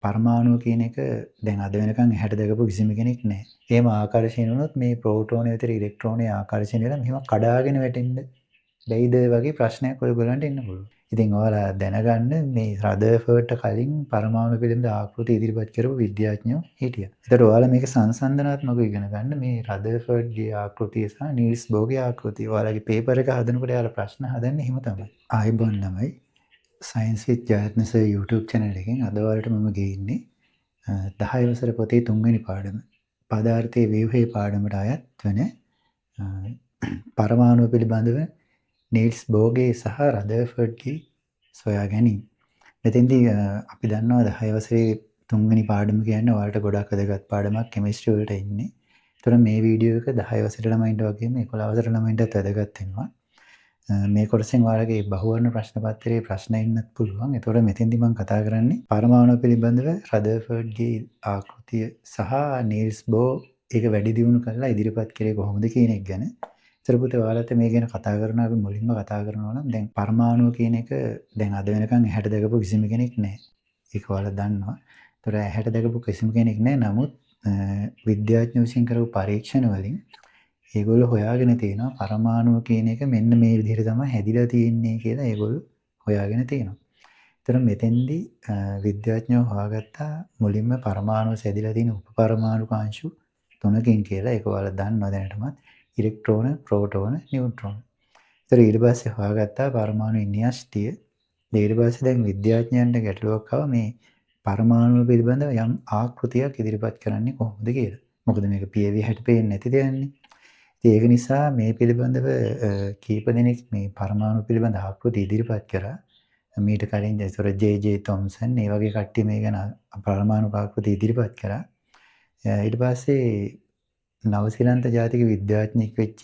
පරමාණුව කියන එක දැන් අද වෙනකන් ඇහැට දැකපු කිසිම කෙනෙක් නැහැ. එහෙම ආකර්ෂණය වුණොත් මේ ප්‍රෝටෝනය විතර ඉලෙක්ට්‍රෝනය ආකර්ෂණය වෙලා මෙහෙම කඩාගෙන වැටෙන්න බැයිද වගේ ප්‍රශ්නයක් ඔයගොල්ලන්ට එන්න පුළුවන්. ඉතින් ඔයාලා දැනගන්න මේ රදර්ෆර්ඩ්ට කලින් පරමාණු පිළිබඳ ආකෘති ඉදිරිපත් කරපු විද්‍යාඥයෝ හිටියා. ඒතර ඔයාලා මේක සංසන්දනාත්මකව ඉගෙන ගන්න මේ රදර්ෆර්ඩ්ගේ ආකෘතිය සහ නීල්ස් බෝර්ගේ ආකෘතිය. ඔයාලගේ පේපර් එක හදනකොට ඔයාලා ප්‍රශ්න හදන්නේ එහෙම තමයි. ආයිබෝන් ළමයි. සයින්ස් විත් ජයත්න සර් YouTube channel එකෙන් අද ඔයාලට මම ගේන්නේ 10 වසර පොතේ 3 වෙනි පාඩම. පදාර්ථයේ ව්‍යුහයේ පාඩමට අයත් වන පරමාණු පිළිබඳව නීල්ස් බෝගේ සහ රදර්ෆර්ඩ්ගේ සොයා ගැනීම. මෙතෙන්දී අපි දන්නවා 10 වසරේ 3 වෙනි පාඩම කියන්නේ ඔයාලට ගොඩක් වැදගත් පාඩමක් කෙමිස්ට්‍රි වලට ඉන්නේ. ඒතර මේ වීඩියෝ එක 10 වසරේ ළමයින්ට වගේම 11 වසරේ ළමයින්ටත් වැදගත් වෙනවා. මේ කොටසෙන් ඔයාලගේ බහුවර්ණ ප්‍රශ්න පත්‍රයේ ප්‍රශ්න එන්නත් පුළුවන්. ඒතකොට මෙතෙන්දී මම කතා කරන්නේ පරමාණු පිළිබඳව රදර්ෆර්ඩ්ගේ ආකෘතිය සහ නීල්ස් බෝ ඒක වැඩි දියුණු කරලා ඉදිරිපත් කරේ කොහොමද කියන එක ගැන. ඒතර පුතේ ඔයාලට මේ ගැන කතා කරනවා අපි මුලින්ම කතා කරනවා නම් දැන් පරමාණු කියන එක දැන් අද වෙනකන් ඇහැට දැකපු කිසිම කෙනෙක් නැහැ. ඒක ඔයාලා දන්නවා. ඒතර ඇහැට දැකපු කිසිම කෙනෙක් නැහැ. නමුත් විද්‍යාඥයෝ විසින් කරපු පරීක්ෂණ වලින් ඒගොල්ලෝ හොයාගෙන තියෙනවා පරමාණුව කියන එක මෙන්න මේ විදිහට තමයි හැදිලා තියෙන්නේ කියලා ඒගොල්ලෝ හොයාගෙන තියෙනවා. ඒතර මෙතෙන්දී විද්‍යාඥයෝ හොයාගත්තා මුලින්ම පරමාණු සැදිලා තියෙන උපපරමාණු කාංශු 3කින් කියලා. ඒක ඔයාලා දන්නවා දැනටමත්. ඉලෙක්ට්‍රෝන, ප්‍රෝටෝන, නියුට්‍රෝන. ඒතර ඊට පස්සේ හොයාගත්තා පරමාණු න්‍යෂ්ටිය. ඊට පස්සේ දැන් විද්‍යාඥයන්ට ගැටලුවක් ආවා මේ පරමාණු පිළිබඳව යම් ආකෘතියක් ඉදිරිපත් කරන්නේ කොහොමද කියලා. මොකද මේක පියවි හැට පේන්නේ නැති දෙයක්නේ. ඒක නිසා මේ පිළිබඳව කීප දෙනෙක් මේ පරමාණු පිළිබඳ ආකෘති ඉදිරිපත් කරා. මීට කලින් ඒතර ජේ.ජේ. තොම්සන් මේ වගේ කට්ටිය මේ ගැන පරමාණු ආකෘති ඉදිරිපත් කරා. ඊට පස්සේ නවසීලන්ත ජාතික විද්‍යාඥයෙක් වෙච්ච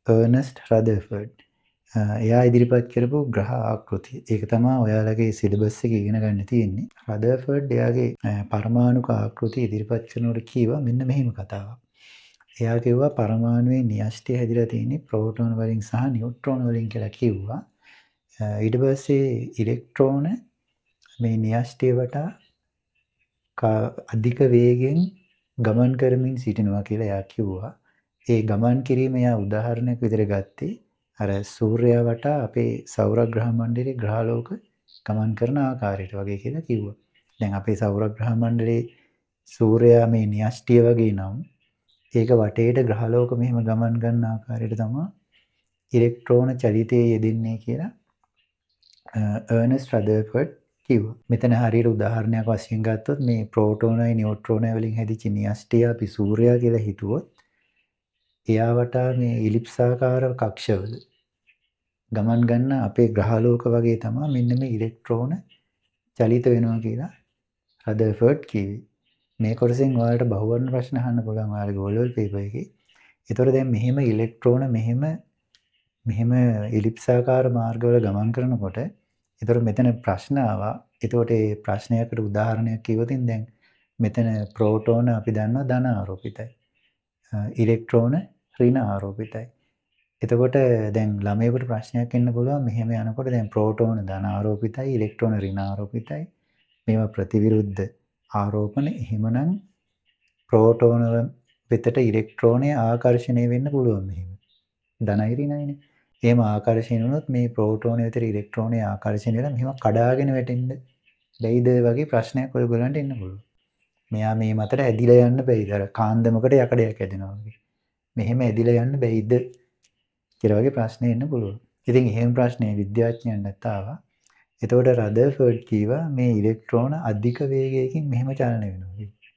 අර්නස්ට් රදර්ෆර්ඩ් එයා ඉදිරිපත් කරපු ග්‍රහ ආකෘතිය. ඒක තමයි ඔයාලගේ සිලබස් එකේ ඉගෙන ගන්න තියෙන්නේ. රදර්ෆර්ඩ් එයාගේ පරමාණු ආකෘතිය ඉදිරිපත් කරනකොට කීවා මෙන්න මෙහෙම කතාවක්. එයා කිව්වා පරමාණුවේ න්‍යෂ්ටිය හැදිලා තියෙන්නේ ප්‍රෝටෝන වලින් සහ නියුට්‍රෝන වලින් කියලා කිව්වා. ඊට පස්සේ ඉලෙක්ට්‍රෝන මේ න්‍යෂ්ටිය වටා අධික වේගෙන් ගමන් කරමින් සිටිනවා කියලා එයා කිව්වා. ඒ ගමන් කිරීම එයා උදාහරණයක් විදිහට ගත්තේ අර සූර්යයා වටා අපේ සෞරග්‍රහ මණ්ඩලයේ ග්‍රහලෝක ගමන් කරන ආකාරයට වගේ කියලා කිව්වා. දැන් අපේ සෞරග්‍රහ මණ්ඩලයේ සූර්යයා මේ න්‍යෂ්ටිය වගේ නම් ඒක වටේට ග්‍රහලෝක මෙහෙම ගමන් කරන ආකාරයට තමයි ඉලෙක්ට්‍රෝන චලිතයේ යෙදෙන්නේ කියලා අර්නස්ට් රදර්ෆර්ඩ් කිව්වා. මෙතන හරියට උදාහරණයක් වශයෙන් ගත්තොත් මේ ප්‍රෝටෝනයි නියුට්‍රෝනයි වලින් හැදිච්ච න්‍යෂ්ටිය අපි සූර්යයා කියලා හිතුවොත් එයා වටා මේ ඉලිප්සාකාර කක්ෂවල ගමන් ගන්න අපේ ග්‍රහලෝක වගේ තමයි මෙන්න මේ ඉලෙක්ට්‍රෝන චලිත වෙනවා කියලා රදර්ෆර්ඩ් කිව්වේ. මේ කොටසෙන් ඔයාලට බහුවර්ණ ප්‍රශ්න අහන්න පුළුවන් ඔයාලගේ O-level paper එකේ. ඒතකොට දැන් මෙහෙම ඉලෙක්ට්‍රෝන මෙහෙම ඉලිප්සාකාර මාර්ගවල ගමන් කරනකොට ඒතකොට මෙතන ප්‍රශ්න ආවා. ඒතකොට ඒ ප්‍රශ්නයකට උදාහරණයක් කිව්වොතින් දැන් මෙතන ප්‍රෝටෝන අපි දන්නවා ධන ආරෝපිතයි. ඉලෙක්ට්‍රෝන ඍණ ආරෝපිතයි. එතකොට දැන් ළමයෙකුට ප්‍රශ්නයක් එන්න පුළුවන් මෙහෙම යනකොට දැන් ප්‍රෝටෝන ධන ආරෝපිතයි ඉලෙක්ට්‍රෝන ඍණ ආරෝපිතයි. මේවා ප්‍රතිවිරුද්ධ ආරෝපණ. එහෙමනම් ප්‍රෝටෝන වෙතට ඉලෙක්ට්‍රෝනය ආකර්ෂණය වෙන්න පුළුවන් මෙහෙම. ධනයි ඍණයිනේ. එහෙම ආකර්ෂණය වුණොත් මේ ප්‍රෝටෝන වෙතට ඉලෙක්ට්‍රෝනය ආකර්ෂණය වෙලා මෙහෙම කඩාගෙන වැටෙන්න බැයිද වගේ ප්‍රශ්නයක් ඔයගොල්ලන්ට එන්න පුළුවන්. මෙයා මේ මතට ඇදිලා යන්න බැයිද? අර කාන්දමකට යකඩයක් ඇදෙනවා වගේ. මෙහෙම ඇදිලා යන්න බැයිද කියලා වගේ ප්‍රශ්න එන්න පුළුවන්. ඉතින් එහෙම ප්‍රශ්නේ විද්‍යාඥයන්ට ආවා. එතකොට රදර්ෆර්ඩ් කීවා මේ ඉලෙක්ට්‍රෝන අධික වේගයකින් මෙහෙම චලනය වෙනවා කියලා.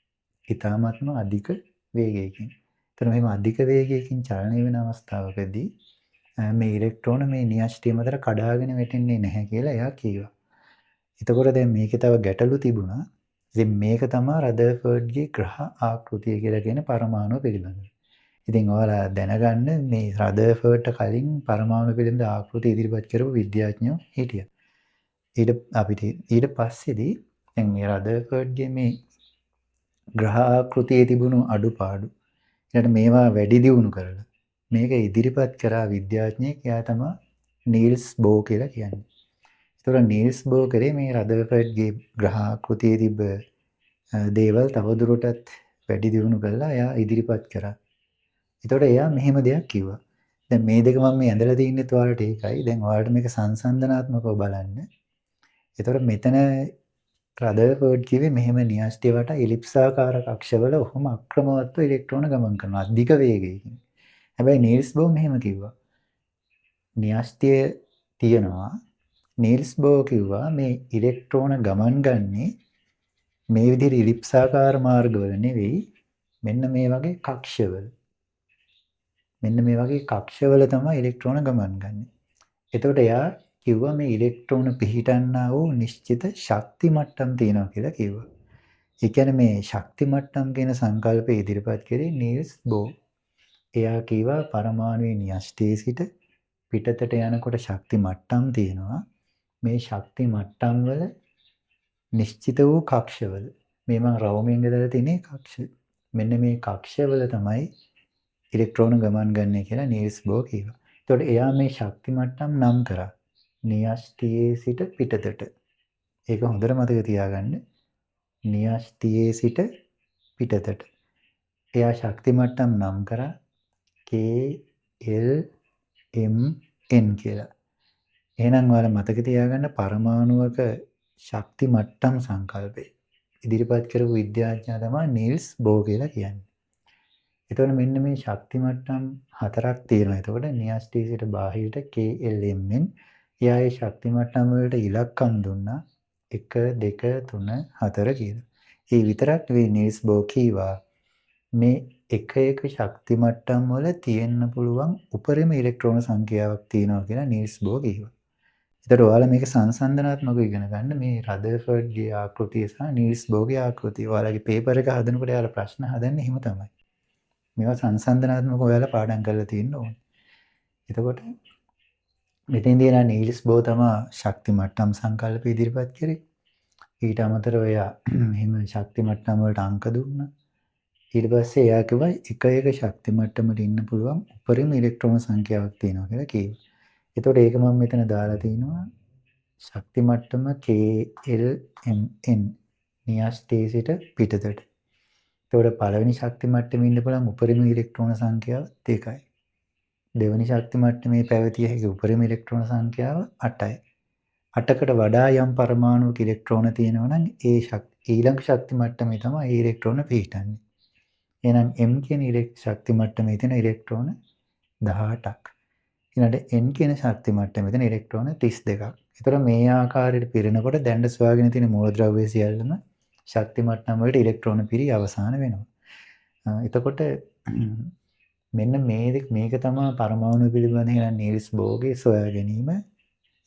ඊටාත්ම අධික වේගයකින්. එතන මෙහෙම අධික වේගයකින් චලනය වෙන අවස්ථාවකදී මේ ඉලෙක්ට්‍රෝන මේ න්‍යෂ්ටිය මතට කඩාගෙන වැටෙන්නේ නැහැ කියලා එයා කීවා. එතකොට දැන් මේකේ තව ගැටලු තිබුණා. ඉතින් මේක තමයි රදර්ෆර්ඩ්ගේ ග්‍රහ ආකෘතිය කියලා කියන පරමාණු පිළිබඳව. ඉතින් ඔයාලා දැනගන්න මේ රදර්ෆර්ඩ්ට කලින් පරමාණු පිළිබඳ ආකෘති ඉදිරිපත් කරපු විද්‍යාඥයෝ හිටියා. ඊට පස්සේදී දැන් මේ රදර්ෆර්ඩ්ගේ මේ ග්‍රහ ආකෘතියේ තිබුණු අඩුපාඩු ඊට මේවා වැඩි දියුණු කරලා මේක ඉදිරිපත් කරා විද්‍යාඥයෙක්. එයා තමයි නීල්ස් බෝ කියලා කියන්නේ. ඒතකොට නීල්ස් බෝ කරේ මේ රදර්ෆර්ඩ්ගේ ග්‍රහ ආකෘතියේ තිබ්බ දේවල් තවදුරටත් වැඩි දියුණු කරලා එයා ඉදිරිපත් කරා. එතකොට එයා මෙහෙම දෙයක් කිව්වා. දැන් මේ දෙක මම මේ ඇඳලා තින්නෙත් ඔයාලට ඒකයි. දැන් ඔයාලට මේක සංසන්දනාත්මකව බලන්න. එතකොට මෙතන රදර්ෆර්ඩ් කිව්වේ මෙහෙම න්‍යෂ්ටිය වටා එලිප්සාකාර කක්ෂවල ඔහොම අක්‍රමවත්ව ඉලෙක්ට්‍රෝන ගමන් කරනවා අධික වේගයකින්. හැබැයි නීල්ස් බෝ මෙහෙම කිව්වා. න්‍යෂ්ටිය තියෙනවා. නීල්ස් බෝ කිව්වා මේ ඉලෙක්ට්‍රෝන ගමන් ගන්නේ මේ විදිහට ඉලිප්සාකාර මාර්ගවල නෙවෙයි මෙන්න මේ වගේ කක්ෂවල. මෙන්න මේ වගේ කක්ෂවල තමයි ඉලෙක්ට්‍රෝන ගමන් ගන්නේ. එතකොට එයා කිව්වා මේ ඉලෙක්ට්‍රෝන පිහිටන්නා වූ නිශ්චිත ශක්ති මට්ටම් තියෙනවා කියලා කිව්වා. ඒ කියන්නේ මේ ශක්ති මට්ටම් කියන සංකල්පය ඉදිරිපත් කරේ නීල්ස් බෝ. එයා කිව්වා පරමාණුවේ න්‍යෂ්ටියේ සිට පිටතට යනකොට ශක්ති මට්ටම් තියෙනවා. මේ ශක්ති මට්ටම් වල නිශ්චිත වූ කක්ෂවල මේ මම රවුමෙන් දාලා තියෙන්නේ කක්ෂ. මෙන්න මේ කක්ෂවල තමයි ඉලෙක්ට්‍රෝන ගමන් ගන්නේ කියලා නීල්ස් බෝ කිව්වා. එතකොට එයා මේ ශක්ති මට්ටම් නම් කරා. න්‍යෂ්ටියේ සිට පිටතට. ඒක හොඳට මතක තියාගන්න. න්‍යෂ්ටියේ සිට පිටතට. එයා ශක්ති මට්ටම් නම් කරා KLMN කියලා. එහෙනම් ඔයාලා මතක තියාගන්න පරමාණුවක ශක්ති මට්ටම් සංකල්පය ඉදිරිපත් කරපු විද්‍යාඥයා තමයි නීල්ස් බෝ කියලා කියන්නේ. එතකොට මෙන්න මේ ශක්ති මට්ටම් 4ක් තියෙනවා. එතකොට න්‍යෂ්ටියේ සිට බාහිරට KLMN එයා ඒ ශක්ති මට්ටම් වලට ඉලක්කම් දුන්නා 1 2 3 4 කියලා. ඒ විතරක් නෙවෙයි නීල්ස් බෝ කීවා මේ එක එක ශක්ති මට්ටම් වල තියෙන්න පුළුවන් උපරිම ඉලෙක්ට්‍රෝන සංඛ්‍යාවක් තියෙනවා කියලා නීල්ස් බෝ කිව්වා. එතකොට ඔයාලා මේක සංසන්දනාත්මකව ඉගෙන ගන්න මේ රදර්ෆර්ඩ්ගේ ආකෘතිය සහ නීල්ස් බෝගේ ආකෘතිය. ඔයාලගේ පේපර් එක හදනකොට ඔයාලා ප්‍රශ්න හදන්නේ එහෙම තමයි. මේවා සංසන්දනාත්මකව ඔයාලා පාඩම් කරලා තියෙන්න ඕනේ. එතකොට මෙතෙන්දී නා නීල්ස් බෝ තමයි ශක්ති මට්ටම් සංකල්ප ඉදිරිපත් කරේ. ඊට අමතරව එයා මෙහෙම ශක්ති මට්ටම් වලට අංක දුන්නා. ඊට පස්සේ එයා කිව්වා එක එක ශක්ති මට්ටමට ඉන්න පුළුවන් උපරිම ඉලෙක්ට්‍රෝන සංඛ්‍යාවක් තියෙනවා කියලා කිව්වා. එතකොට ඒක මම මෙතන දාලා තිනවා ශක්ති මට්ටම KLMN න්‍යෂ්ටියේ සිට පිටතට. එතකොට පළවෙනි ශක්ති මට්ටමේ ඉන්න පුළුවන් උපරිම ඉලෙක්ට්‍රෝන සංඛ්‍යාව 2යි. දෙවෙනි ශක්ති මට්ටමේ පැවතිය හැකි උපරිම ඉලෙක්ට්‍රෝන සංඛ්‍යාව 8යි. 8කට වඩා යම් පරමාණුක ඉලෙක්ට්‍රෝන තියෙනවා නම් ඒ ඊළඟ ශක්ති මට්ටමේ තමයි ඒ ඉලෙක්ට්‍රෝන පිහිටන්නේ. එහෙනම් M කියන ශක්ති මට්ටමේ තියෙන ඉලෙක්ට්‍රෝන 18ක්. ඊළඟට N කියන ශක්ති මට්ටමේ තියෙන ඉලෙක්ට්‍රෝන 32ක්. ඒතර මේ ආකාරයට පිරෙනකොට දැන් සොයාගෙන තියෙන මූලද්‍රව්‍ය සියල්ලම ශක්ති මට්ටම් වලට ඉලෙක්ට්‍රෝන පිරී අවසන් වෙනවා. එතකොට මෙන්න මේක තමයි පරමාණු පිළිබඳ එහෙනම් නීල්ස් බෝගේ සොයා ගැනීම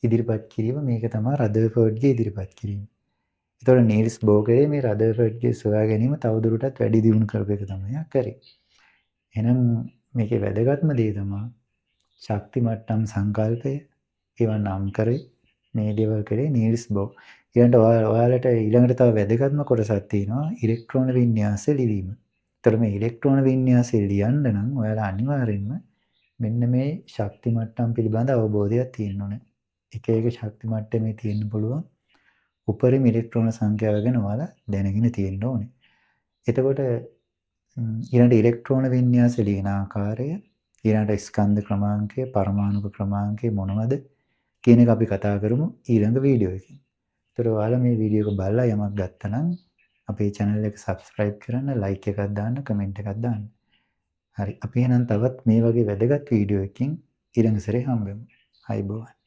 ඉදිරිපත් කිරීම මේක තමයි රදර්ෆර්ඩ්ගේ ඉදිරිපත් කිරීම. ඒතකොට නීල්ස් බෝ කරේ මේ රදර්ෆර්ඩ්ගේ සොයා ගැනීම තවදුරටත් වැඩි දියුණු කරපු එක තමයි කරේ. එහෙනම් මේකේ වැදගත්ම දේ තමයි ශක්ති මට්ටම් සංකල්පය ඒවා නම් කරේ මේ දේවල් කරේ නීල්ස් බෝ. ඊළඟට ඔයාලට ඊළඟට තව වැදගත්ම කොටසක් තියෙනවා ඉලෙක්ට්‍රෝන වින්‍යාසය ලිවීම. ඒතර මේ ඉලෙක්ට්‍රෝන වින්‍යාසය ලියන්න නම් ඔයාලා අනිවාර්යෙන්ම මෙන්න මේ ශක්ති මට්ටම් පිළිබඳ අවබෝධයක් තියෙන්න ඕනේ. එක එක ශක්ති මට්ටමේ තියෙන්න පුළුවන් උපරිම ඉලෙක්ට්‍රෝන සංඛ්‍යාව ගැන ඔයාලා දැනගෙන තියෙන්න ඕනේ. එතකොට ඊළඟ ඉලෙක්ට්‍රෝන වින්‍යාසය ලියන ආකාරය ඊළඟට ස්කන්ධ ක්‍රමාංකය පරමාණු ක්‍රමාංකය මොනවද කියන එක අපි කතා කරමු ඊළඟ වීඩියෝ එකකින්. ඒතර ඔයාලා මේ වීඩියෝ එක බලලා යමක් ගත්තා නම් අපේ channel එක subscribe කරන්න, like එකක් දාන්න, comment එකක් දාන්න. හරි. අපි එහෙනම් තවත් මේ වගේ වැදගත් වීඩියෝ එකකින් ඊළඟ සැරේ හම්බෙමු. අයබෝවන්.